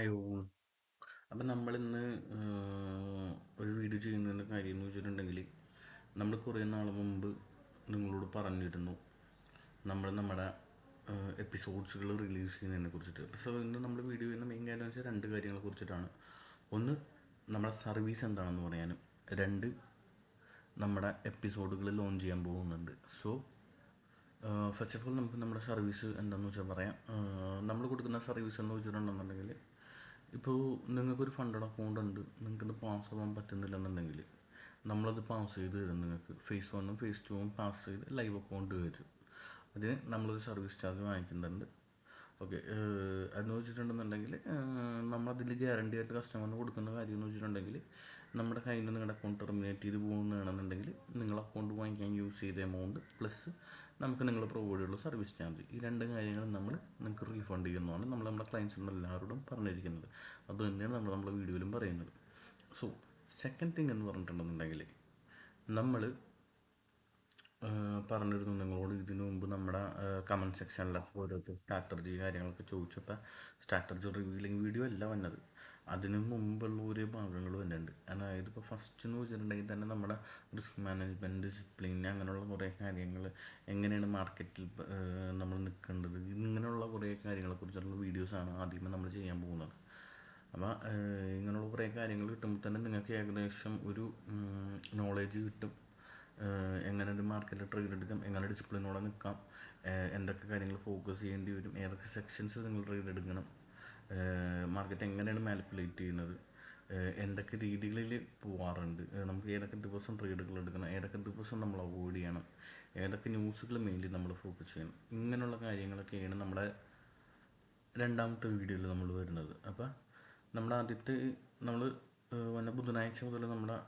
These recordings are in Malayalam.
Hi all. അപ്പം നമ്മളിന്ന് ഒരു വീഡിയോ ചെയ്യുന്നതിൻ്റെ കാര്യം എന്ന് വെച്ചിട്ടുണ്ടെങ്കിൽ നമ്മൾ കുറേ നാൾ മുമ്പ് നിങ്ങളോട് പറഞ്ഞിരുന്നു നമ്മുടെ എപ്പിസോഡ്സുകൾ റിലീസ് ചെയ്യുന്നതിനെ കുറിച്ചിട്ട്. അപ്പോൾ ഇന്ന് നമ്മൾ വീഡിയോ ചെയ്യുന്ന മെയിൻ കാര്യം എന്ന് വെച്ചാൽ രണ്ട് കാര്യങ്ങളെ കുറിച്ചിട്ടാണ്. ഒന്ന്, നമ്മുടെ സർവീസ് എന്താണെന്ന് പറയാനും. രണ്ട്, നമ്മുടെ എപ്പിസോഡുകൾ ലോഞ്ച് ചെയ്യാൻ പോകുന്നുണ്ട്. സോ ഫസ്റ്റ് ഓഫ് ഓൾ നമുക്ക് നമ്മുടെ സർവീസ് എന്താണെന്ന് വെച്ചാൽ പറയാം. നമ്മൾ കൊടുക്കുന്ന സർവീസ് എന്ന് വെച്ചിട്ടുണ്ടെന്നുണ്ടെങ്കിൽ, ഇപ്പോൾ നിങ്ങൾക്കൊരു ഫണ്ടഡ് അക്കൗണ്ട് ഉണ്ട്, നിങ്ങൾക്കത് പാസ് ആവാൻ പറ്റുന്നില്ലെന്നുണ്ടെങ്കിൽ നമ്മളത് പാസ് ചെയ്ത് തരും. നിങ്ങൾക്ക് ഫേസ് 1ഉം ഫേസ് 2ഉം പാസ് ചെയ്ത് ലൈവ് അക്കൗണ്ട് വരും. അതിന് നമ്മളൊരു സർവീസ് ചാർജ് വാങ്ങിക്കുന്നുണ്ട്. ഓക്കെ, അതെന്ന് വെച്ചിട്ടുണ്ടെന്നുണ്ടെങ്കിൽ നമ്മളതിൽ ഗ്യാരണ്ടി ആയിട്ട് കസ്റ്റമറിന് കൊടുക്കുന്ന കാര്യം എന്ന് വെച്ചിട്ടുണ്ടെങ്കിൽ, നമ്മുടെ കയ്യിൽ നിന്ന് നിങ്ങളുടെ അക്കൗണ്ട് ടെർമിനേറ്റ് ചെയ്ത് പോകുന്നതാണെന്നുണ്ടെങ്കിൽ നിങ്ങൾ അക്കൗണ്ട് വാങ്ങിക്കാൻ യൂസ് ചെയ്ത എമൗണ്ട് പ്ലസ് നമുക്ക് നിങ്ങൾ പ്രൊവൈഡ് ചെയ്യുള്ള സർവീസ് ചാർജ്, ഈ രണ്ട് കാര്യങ്ങളും നമ്മൾ നിങ്ങൾക്ക് റീഫണ്ട് ചെയ്യുന്നതാണ് നമ്മുടെ ക്ലയൻസിനോട് എല്ലാവരോടും പറഞ്ഞിരിക്കുന്നത്. അതുതന്നെയാണ് നമ്മുടെ വീഡിയോയിലും പറയുന്നത്. സോ സെക്കൻഡ് തിങ് എന്ന് പറഞ്ഞിട്ടുണ്ടെന്നുണ്ടെങ്കിൽ, നമ്മൾ പറഞ്ഞിരുന്നു നിങ്ങളോട് ഇതിനു മുമ്പ് നമ്മുടെ കമൻറ്റ് സെക്ഷനിലൊക്കെ ഓരോരുത്തർ സ്ട്രാറ്റജി കാര്യങ്ങളൊക്കെ ചോദിച്ചപ്പോൾ സ്ട്രാറ്റജി റിവീലിംഗ് വീഡിയോ അല്ല വന്നത്, അതിനു മുമ്പുള്ള ഓരോ ഭാഗങ്ങൾ തന്നെയുണ്ട്. അതായത് ഇപ്പോൾ ഫസ്റ്റ് എന്ന് വെച്ചിട്ടുണ്ടെങ്കിൽ തന്നെ നമ്മുടെ റിസ്ക് മാനേജ്മെൻറ്റ്, ഡിസിപ്ലിൻ, അങ്ങനെയുള്ള കുറേ കാര്യങ്ങൾ, എങ്ങനെയാണ് മാർക്കറ്റിൽ നമ്മൾ നിൽക്കേണ്ടത്, ഇങ്ങനെയുള്ള കുറേ കാര്യങ്ങളെക്കുറിച്ചുള്ള വീഡിയോസാണ് ആദ്യമേ നമ്മൾ ചെയ്യാൻ പോകുന്നത്. അപ്പോൾ ഇങ്ങനെയുള്ള കുറേ കാര്യങ്ങൾ കിട്ടുമ്പോൾ തന്നെ നിങ്ങൾക്ക് ഏകദേശം ഒരു നോളേജ് കിട്ടും. എങ്ങനെ ഒരു മാർക്കറ്റിൽ ട്രേഡ് എടുക്കാം, എങ്ങനെ ഡിസിപ്ലിനോടെ നിൽക്കാം, എന്തൊക്കെ കാര്യങ്ങൾ ഫോക്കസ് ചെയ്യേണ്ടി വരും, ഏതൊക്കെ സെക്ഷൻസ് നിങ്ങൾ ട്രേഡ് എടുക്കണം, മാർക്കറ്റ് എങ്ങനെയാണ് മാനിപ്പുലേറ്റ് ചെയ്യുന്നത്, എന്തൊക്കെ രീതികളിൽ പോവാറുണ്ട്, നമുക്ക് ഏതൊക്കെ ദിവസം ട്രേഡുകൾ എടുക്കണം, ഏതൊക്കെ ദിവസം നമ്മൾ അവോയ്ഡ് ചെയ്യണം, ഏതൊക്കെ ന്യൂസുകൾ മെയിൻലി നമ്മൾ ഫോക്കസ് ചെയ്യണം, ഇങ്ങനെയുള്ള കാര്യങ്ങളൊക്കെയാണ് നമ്മുടെ രണ്ടാമത്തെ വീഡിയോയിൽ നമ്മൾ വരുന്നത്. അപ്പോൾ നമ്മുടെ ആദ്യത്തെ നമ്മൾ വന്ന ബുധനാഴ്ച മുതൽ നമ്മുടെ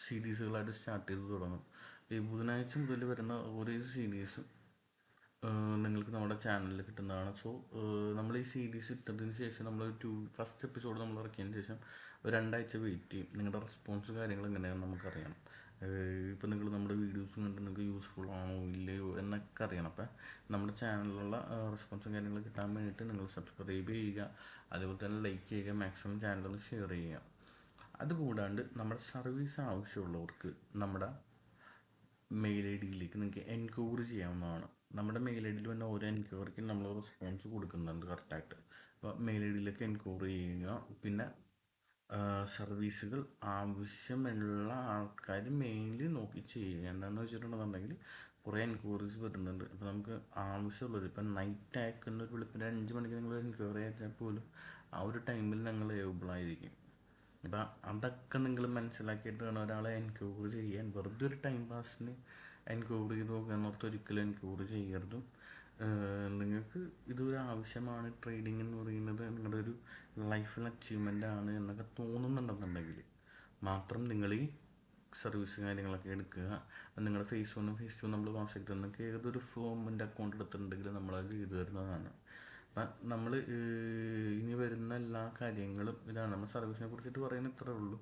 സീരീസുകളായിട്ട് സ്റ്റാർട്ട് ചെയ്ത് തുടങ്ങും. ഈ ബുധനാഴ്ച മുതൽ വരുന്ന ഓരോ സീരീസും നിങ്ങൾക്ക് നമ്മുടെ ചാനലിൽ കിട്ടുന്നതാണ്. സോ നമ്മൾ ഈ സീരീസ് ഇട്ടതിന് ശേഷം നമ്മൾ ഫസ്റ്റ് എപ്പിസോഡ് നമ്മൾ ഇറക്കിയതിന് ശേഷം ഒരു 2 ആഴ്ച വെയിറ്റ് ചെയ്യും. നിങ്ങളുടെ റെസ്പോൺസ് കാര്യങ്ങൾ എങ്ങനെയാണെന്ന് നമുക്കറിയണം. ഇപ്പോൾ നിങ്ങൾ നമ്മുടെ വീഡിയോസ് കണ്ട് നിങ്ങൾക്ക് യൂസ്ഫുൾ ആണോ ഇല്ലയോ എന്നൊക്കെ അറിയണം. അപ്പം നമ്മുടെ ചാനലിലുള്ള റെസ്പോൺസും കാര്യങ്ങളും കിട്ടാൻ വേണ്ടിയിട്ട് നിങ്ങൾ സബ്സ്ക്രൈബ് ചെയ്യുക, അതുപോലെ തന്നെ ലൈക്ക് ചെയ്യുക, മാക്സിമം ചാനലൊന്ന് ഷെയർ ചെയ്യുക. അതുകൂടാണ്ട് നമ്മുടെ സർവീസ് ആവശ്യമുള്ളവർക്ക് നമ്മുടെ മെയിൽ ഐ ഡിയിലേക്ക് നിങ്ങൾക്ക് എൻക്വയറി ചെയ്യാവുന്നതാണ്. നമ്മുടെ മെയിൽ ഐ ഡിയിൽ വന്ന ഓരോ എൻക്വയറിക്കും നമ്മൾ റെസ്പോൺസ് കൊടുക്കുന്നുണ്ട് കറക്റ്റായിട്ട്. അപ്പോൾ മെയിൽ ഐ ഡിയിലേക്ക് എൻക്വയറി ചെയ്യുക. പിന്നെ സർവീസുകൾ ആവശ്യമുള്ള ആൾക്കാർ മെയിൻലി നോക്കി ചെയ്യുക. എന്താണെന്ന് വെച്ചിട്ടുണ്ടെന്നുണ്ടെങ്കിൽ കുറേ എൻക്വയറീസ് വരുന്നുണ്ട്. അപ്പോൾ നമുക്ക് ആവശ്യമുള്ളത്, ഇപ്പം നൈറ്റ് അയക്കുന്ന ഒരു വെളുപ്പിന് 5 മണിക്ക് നിങ്ങൾ എൻക്വയറി അയച്ചാൽ പോലും ആ ഒരു ടൈമിൽ ഞങ്ങൾ അവൈലബിൾ ആയിരിക്കും. അപ്പം അതൊക്കെ നിങ്ങൾ മനസ്സിലാക്കിയിട്ട് വേണം ഒരാളെ എൻക്വയറി ചെയ്യാൻ. വെറുതെ ഒരു ടൈം പാസിന് എൻക്വയറി ചെയ്ത് നോക്കുക എന്നോർത്ത് ഒരിക്കലും എൻക്വയറി ചെയ്യരുതും. നിങ്ങൾക്ക് ഇതൊരു ആവശ്യമാണ്, ട്രേഡിംഗ് എന്ന് പറയുന്നത് നിങ്ങളുടെ ഒരു ലൈഫിൽ അച്ചീവ്മെൻ്റ് ആണ് എന്നൊക്കെ തോന്നുന്നുണ്ടെന്നുണ്ടെങ്കിൽ മാത്രം നിങ്ങൾ ഈ സർവീസ് കാര്യങ്ങളൊക്കെ എടുക്കുക. നിങ്ങളുടെ ഫേസ് 1ഉം ഫേസ് 2 നമ്മൾ പാസ് ചെയ്ത് നിങ്ങൾക്ക് ഏതൊരു ഫോമിൻ്റെ അക്കൗണ്ട് എടുത്തിട്ടുണ്ടെങ്കിൽ നമ്മളത് ചെയ്തു തരുന്നതാണ്. അപ്പം നമ്മൾ ഇനി വരുന്ന എല്ലാ കാര്യങ്ങളും ഇതാണ്. നമ്മൾ സർവീസിനെ കുറിച്ചിട്ട് പറയുന്നത് ഇത്രേ ഉള്ളൂ.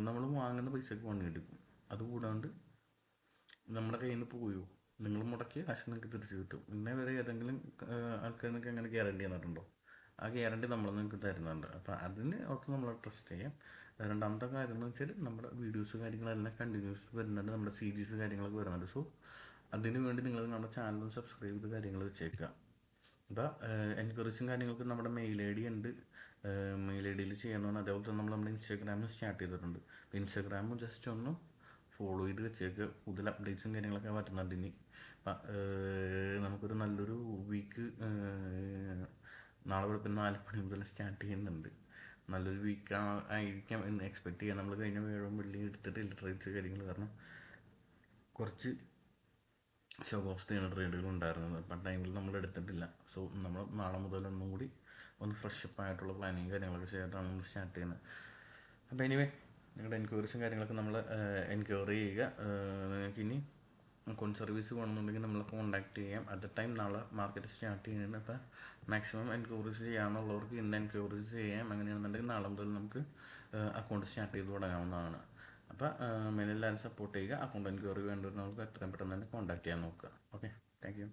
നമ്മൾ വാങ്ങുന്ന പൈസക്ക് പണിയെടുക്കും. അതുകൂടാണ്ട് നമ്മുടെ കയ്യിൽ നിന്ന് പോയോ, നിങ്ങൾ മുടക്കിയ കാശ് നിങ്ങൾക്ക് തിരിച്ച് കിട്ടും. ഇന്നേ വരെ ഏതെങ്കിലും ആൾക്കാർക്ക് അങ്ങനെ ഗ്യാരണ്ടി തന്നിട്ടുണ്ടോ? ആ ഗ്യാരണ്ടി നമ്മൾ നിങ്ങൾക്ക് തരുന്നുണ്ട്. അപ്പോൾ അതിന് അവർക്ക് നമ്മൾ ട്രസ്റ്റ് ചെയ്യാം. രണ്ടാമത്തെ കാര്യം എന്ന് വെച്ചാൽ നമ്മുടെ വീഡിയോസ് കാര്യങ്ങളെല്ലാം കണ്ടിന്യൂസ് വരുന്നുണ്ട്, നമ്മുടെ സീരീസ് കാര്യങ്ങളൊക്കെ വരുന്നുണ്ട്. സോ അതിന് വേണ്ടി നിങ്ങൾ നമ്മുടെ ചാനൽ സബ്സ്ക്രൈബ് ചെയ്ത് കാര്യങ്ങൾ വെച്ചേക്കുക. അപ്പോൾ എൻക്വയറീസും കാര്യങ്ങൾക്ക് നമ്മുടെ മെയിൽ ഐ ഡി ഉണ്ട്. മെയിൽ ഐ ഡിയിൽ ചെയ്യണമെന്ന്. അതേപോലെ തന്നെ നമ്മുടെ ഇൻസ്റ്റാഗ്രാമിൽ സ്റ്റാർട്ട് ചെയ്തിട്ടുണ്ട്. അപ്പോൾ ഇൻസ്റ്റാഗ്രാമും ജസ്റ്റ് ഒന്ന് ഫോളോ ചെയ്ത് വെച്ചേക്ക്. കൂടുതൽ അപ്ഡേറ്റ്സും കാര്യങ്ങളൊക്കെ വരുന്നുണ്ട് ഇനി. അപ്പം നമുക്കൊരു നല്ലൊരു വീക്ക് നാളെ വെളുപ്പിന് 4 മണി മുതൽ സ്റ്റാർട്ട് ചെയ്യുന്നുണ്ട്. നല്ലൊരു വീക്ക് ആയിരിക്കാം എന്ന് എക്സ്പെക്റ്റ് ചെയ്യാം. നമ്മൾ കഴിഞ്ഞ വ്യാഴവും വെള്ളിയും എടുത്തിട്ട് ട്രേഡ്സ് കാര്യങ്ങൾ, കാരണം കുറച്ച് ശോകാവസ്ഥയാണ് ട്രേഡുകൾ ഉണ്ടായിരുന്നത്. അപ്പം ടൈമിൽ നമ്മൾ എടുത്തിട്ടില്ല. സോ നമ്മൾ നാളെ മുതൽ ഒന്നും കൂടി ഒന്ന് ഫ്രഷപ്പ് ആയിട്ടുള്ള പ്ലാനിങ് കാര്യങ്ങളൊക്കെ ചെയ്തിട്ടാണ് നമ്മൾ സ്റ്റാർട്ട് ചെയ്യുന്നത്. അപ്പോൾ എനിവേ നിങ്ങളുടെ എൻക്വയറീസും കാര്യങ്ങളൊക്കെ നമ്മൾ എൻക്വയറി ചെയ്യുക. നിങ്ങൾക്ക് ഇനി അക്കൗണ്ട് സർവീസ് വേണമെന്നുണ്ടെങ്കിൽ നമ്മളെ കോൺടാക്ട് ചെയ്യാം. അറ്റ് എ ടൈം നാളെ മാർക്കറ്റ് സ്റ്റാർട്ട് ചെയ്യുന്നുണ്ട്. അപ്പോൾ മാക്സിമം എൻക്വയറീസ് ചെയ്യാനുള്ളവർക്ക് ഇന്ന് എൻക്വയറീസ് ചെയ്യാം. അങ്ങനെയാണെന്നുണ്ടെങ്കിൽ നാളെ മുതൽ നമുക്ക് അക്കൗണ്ട് സ്റ്റാർട്ട് ചെയ്ത് തുടങ്ങാവുന്നതാണ്. അപ്പോൾ മെയിലെല്ലാവരും സപ്പോർട്ട് ചെയ്യുക. അക്കൗണ്ട് എൻക്വയറി വേണ്ടവർക്ക് എത്രയും പെട്ടെന്ന് തന്നെ കോൺടാക്ട് ചെയ്യാൻ നോക്കുക. Okay, thank you.